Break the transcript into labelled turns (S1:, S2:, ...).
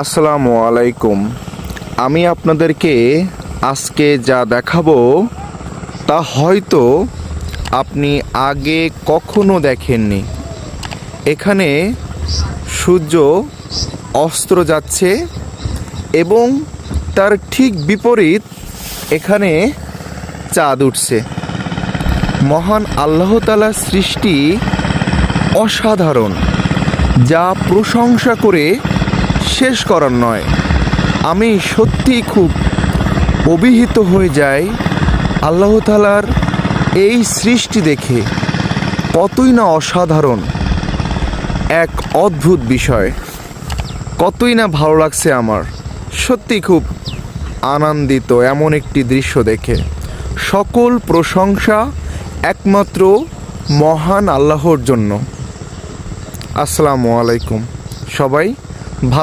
S1: আসসালামু আলাইকুম। আমি আপনাদেরকে আজকে যা দেখাবো তা হয়তো আপনি আগে কখনো দেখেননি। এখানে সূর্য অস্ত যাচ্ছে এবং তার ঠিক বিপরীত এখানে চাঁদ উঠছে। মহান আল্লাহ তাআলার সৃষ্টি অসাধারণ, যা প্রশংসা করে শেষ করার নয়। আমি সত্যিই খুব অভিহিত হয়ে যাই আল্লাহ তাআলার এই সৃষ্টি দেখে। কতই না অসাধারণ, এক অদ্ভুত বিষয়। কতই না ভালো লাগছে আমার, সত্যি খুব আনন্দিত এমন একটি দৃশ্য দেখে। সকল প্রশংসা একমাত্র মহান আল্লাহর জন্য। আসসালামু আলাইকুম। সবাই ভালো